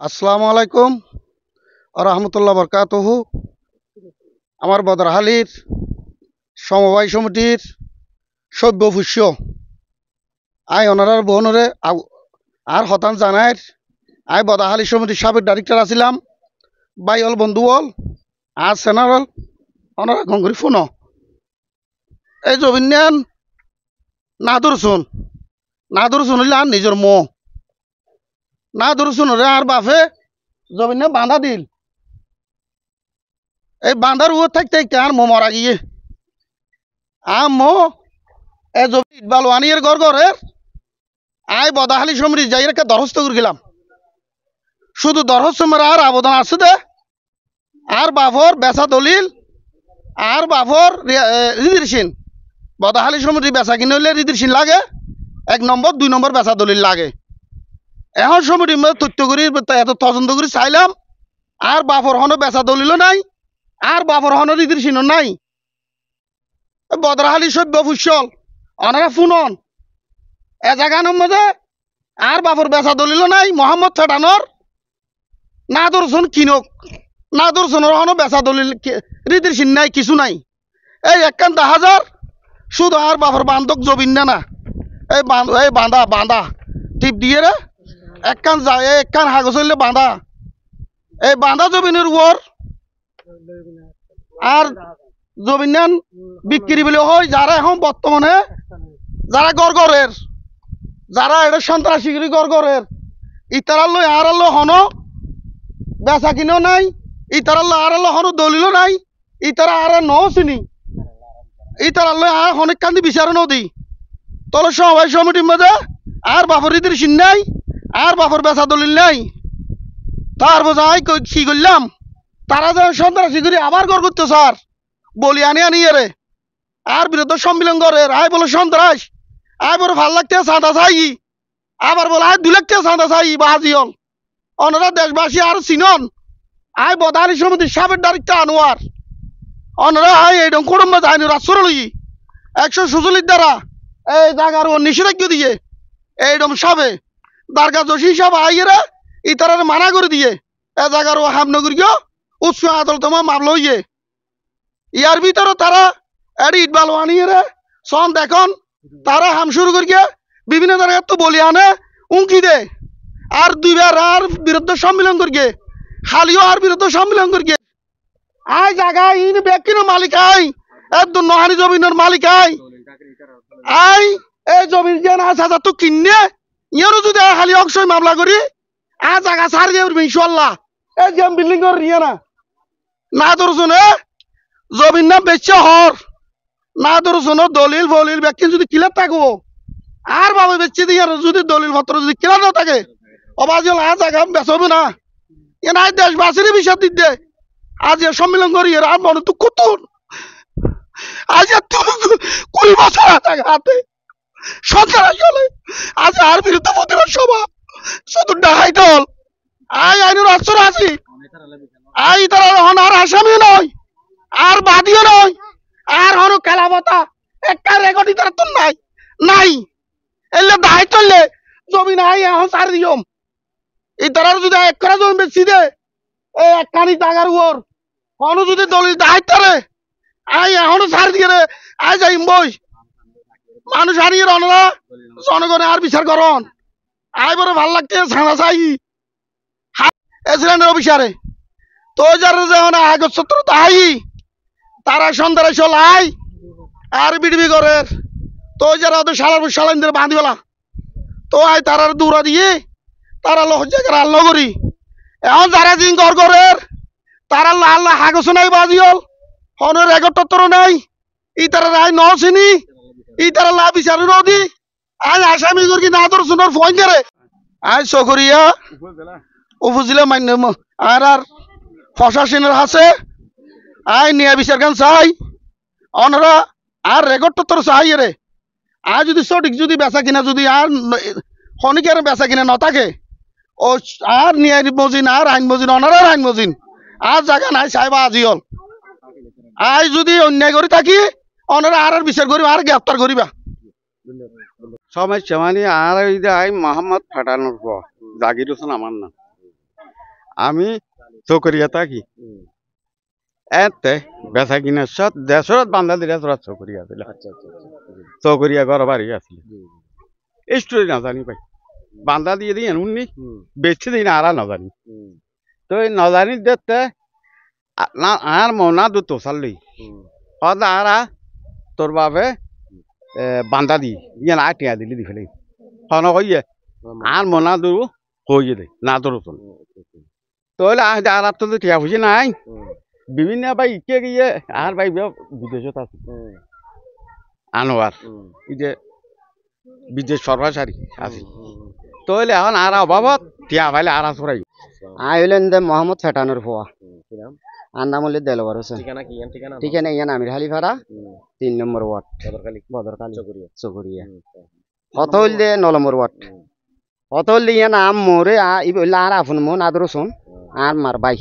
আসসালামু আলাইকুম রহমতুল্লাহ বরকাতহু। আমার বদরহালির সমবায় সমিতির সভ্য পুষ্য আই অনারার বহনরে আর হতান জানায় আই বদরহালি সমিতির সাবেক ডাইরেক্টর আছিলাম বাইল বন্ধুল আর সেনারল অনারা গঙ্গরি ফোন এই জবিন্যান না ধরছুন হইলে আর নিজের না ধরছুন আর বাপে জবিনে বাঁধা দিল এই বাঁধার ও থাকতে থাকতে আর মরা গিয়ে এ জমি ইটবাল ওয়ানিয়ের ঘরের আই বদাহালি সমরি যাই রেখে দরখাস্ত করে গেলাম। শুধু দরখাস্ত মেরে আর আবেদন আছে দে আর বাফর বেচা দলিল আর বাফর রিদিরসিন বদাহালি সমরি বেচা কিনে হইলে রিদিরসিন লাগে 1 নম্বর 2 নম্বর বেচা দলিল লাগে। এখন সমরি তথ্য করি এত তদন্ত করে চাইলাম আর বাফর হনো বেচা দলিলও নাই আর বাফর হনো রিদিরসিনও নাই। বদরহালি সভ্য ফুসল অনারা ফুনন এ জায়গানোর মধ্যে আর বাফর বেচা দলিল নাই মোহাম্মদ ফেটানোর না দর্শন কিনক না দর্শনের হনো বেচা দলিল রীতির সিন নাই কিছু নাই। এই 51,000 শুধু আর বাফর বান্ধক জবিন না এই বাঁধা টিপ দিয়ে রে একখান হাগজ হইলে বাঁধা এই বাঁধা জবিনের উপর আর জমিনান বিক্রি বলে হয় যারা এখন বর্তমানে যারা গড়ের যারা এটা সন্ত্রাসী গড়ের ইতারাল্লো আড়াল্লো হন বেচা কিনেও নাই ইতারাল্লো আড়াল্লো হন দলিলও নাই ইতারা আর নও চিনি ইতারাল্লো আর অনেক কান্দি বিচারে নদী তলে সবাই সমিতির মধ্যে আর বাপর ইতির সিন নাই আর বাপর বেচা দলিল নাই। তার বোঝাই কি করলাম তারা যেন সন্ত্রাসী করি আবার গড় করতে স্যার বলি আনি রে আর বিরুদ্ধে সম্মিলন করে আই বলে সন্ত্রাস আই বলে ভাল লাগতে চাঁদা চাই আবার বলে আই 2 লাখ টাকা চাঁদা চাই বাজিয়ল অনারা দেশবাসী আর চিনন আই বদাহালি সমিতির সাবেক ডাইরেক্টর আনোয়ার অনারা আই এইরকম কুটুম্ব যায়নি রাষ্ট্র লই 147 দ্বারা এই জায়গার ও নিষেধাজ্ঞা দিয়ে এইরকম সাবে দারগা জসি সাহেব আইয়েরা ইতারার মানা করে দিয়ে এ জায়গার ও হামনগর গিয়ে উচ্চ আদালত মামলা হইয়ে ইয়ার ভিতরে তারা ইট বালু আনিয়ে রে সন দেখুন তারা হাম শুরু করিয়ে বিভিন্ন জায়গায় তো বলি আনে উঙ্কি দে আর 2বার আর বিরুদ্ধে সম্মিলন করিয়ে হালিও আর বিরুদ্ধে সম্মিলন করিয়ে আই জায়গা ইন ব্যক্তির মালিক আই একদম নহানি জমিনের মালিক আই এই জমিন যে না সাজা তো কিনে ইয়ারও যদি হালি অক্ষয় মামলা করি আ জায়গা ছাড় দিয়ে ইনশাল্লাহ এই যে বিল্ডিং করে নিয়ে না ধরছুন জমিন না বেচে হর না ধরছুন দলিল ফলিল ব্যক্তি যদি কিলার থাকবো আর বাবা বেচে দিয়ে যদি দলিল পত্র যদি কিলার না থাকে অবাজিল আ জায়গা বেচবে না এ নাই দেশবাসীর বিষয় দিতে আজ সম্মিলন করি আর মনে তো কত আজ 20 বছর হাতে সরকার চলে আজ আর বিরুদ্ধে প্রতিবাদ সভা শুধু ডাহাই দল আই আইনের অস্ত্র আছি আই তারা হন আর আসামিও নয় আর বাদিও নয় আর হন কালাবতা একটা রেকর্ডই তার তো নাই এলে দায় চললে জমি নাই এখন সার দিয়ম এই তারা যদি 1 করা জমি বেশি দে এই একখানি টাকার উপর কোনো যদি দলিল দায় তারে আই এখনো সার দিয়ে রে আই যাইম বই মানুষ হারিয়ে রনরা জনগণে আর বিচার করন আই বড় ভাল লাগতে ছানা চাই এসিলেন্ডার অফিসারে তো যারা যখন আগত সত্র তাই তারা সন্ধ্যারে চলাই আর বিডিবি করে তো যারা ওদের সালাইনদের বাঁধিবেলা তো আই তারা দৌড়া দিয়ে তারা লজ্জা আল্লাহ করি এখন যারা দিন গড়ের তারা লাল হাগস নাই বাজিল হনের রেকর্ড নাই ই তারা রায় ন চিনি ই তারা লা বিচার নদী আই আসামি করি না তোর শুনার ফোন করে আই চকরিয়া উপজেলা মান্য আর প্রশাসনের আছে আই নিয়া বিচার গান চাই অনরা আর রেকর্ড তোর চাই রে আর যদি সঠিক যদি বেচা কিনা যদি আর খনিকের বেচা কিনা ন থাকে ও আর নিয়া মজিন আর আইন মজিন অনারার আইন মজিন আর জায়গা নাই চাইবা আজিল আই যদি অন্যায় করে থাকি অনারা আর বিচার করিবা আর গ্রেফতার করিবা সমস্যা মানে আর আই মোহাম্মদ ফাটানোর পর জাগির হোসেন আমার না আমি চকরিয়া থাকি এতে বেচা কিনা সব দেশত বান্ধা দিলে তোরা চকরিয়া দিলে চকরিয়া ঘর বাড়ি আছিল স্টোরি না জানি ভাই বান্ধা দিয়ে দিই উনি বেছে দিই না আর না জানি তো এই না জানি দেখতে না আর মনা দুটো সাল্লি হদা আরা তোর বাবে বান্ধা দি ইয়ে না টিয়া দিলি দি ফেলে হন কইয়ে আর মনা দু কইয়ে দে না তোর তোলে আজ আর তো টিয়া বুঝি নাই বিভিন্ন ভাই ইকে গিয়ে আর ভাই বিদেশত আছে আনোয়ার এই যে বিদেশ সর্বাসারি আছে তোলে এখন আর অভাবত টিয়া ভাইলে আর আসরাই আইলেন দে মোহাম্মদ ফেটানোর ফোয়া আর নাম হলে দেলবার হোসেন ঠিকানা ইয়ান আমির হালিফারা 3 নম্বর ওয়ার্ড বদরকালী চকরিয়া কত হইল দে 9 নম্বর ওয়ার্ড কত হইল ইয়ান আম মোরে আর আফুন মন আদর শোন আর মার ভাই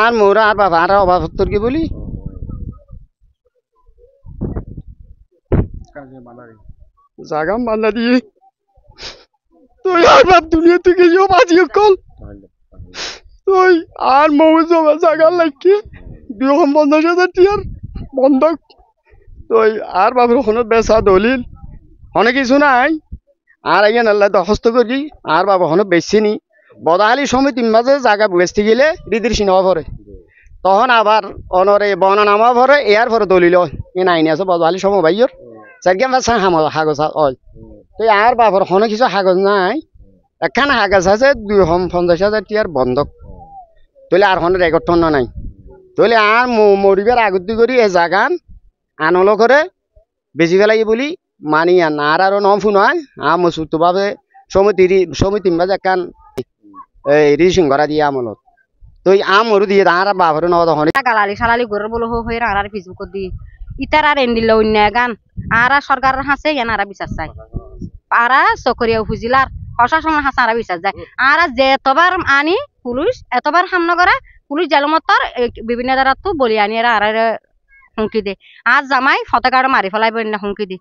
আর মোরা আর বাবা আর অভাব তোর কি বলি জাগাম বান্ধা দিয়ে তুই আর বাপ দুনিয়া থেকে যাও বাজি কল তুই আর মৌ জমা জাগা লাগছে 250,000 টিয়ার বন্ধক তুই আর বাপের ওখানে বেচা দলিল অনেক কিছু নাই আর আইয়া আল্লাহ দরখাস্ত করি আর বাবা ওখানে বেশি নি বদাহালি সমিতির মাঝে জায়গা বেচতে গেলে রিদির সিনেমা ভরে তখন আবার অনরে বনানামা ভরে এয়ার ভরে দলিল এ নাইনি আছে বদাহালি সমবাইয়র চারগেম বাসা হাগজ হয় তো আর বাবার ওখানে কিছু হাগজ নাই একখান হাগজ আছে 250,000 টিয়ার বন্ধক তাহলে আর কোনো রেকর্ড টন্ন নাই তাহলে আর মরিবার আগতি করি এ জাগান আনলো করে বেশি ফেলাই বলি মানি আর আরো নম ফোন হয় মসুত ভাবে সমিতি মাঝে একখান রিসিং করা দিয়ে আমলত তো আমরু দিয়ে আর বাবার ন গালালি সালালি গরুর বলো হয়ে আর ফেসবুক দি ইতার আর এন্ডিল অন্য গান আর সরকারের হাসে ইয়ান আর বিচার চাই আর চকরিয়া ফুজিলার প্রশাসনের হাসে আর বিচার যায় আর যে এতবার আনি পুলিশ এতবার সামনে করে পুলিশ জেলমতর বিভিন্ন দ্বারা তো বলি আনি আর হুমকি দে আর জামাই ফতকার মারি ফেলাই হুমকি দি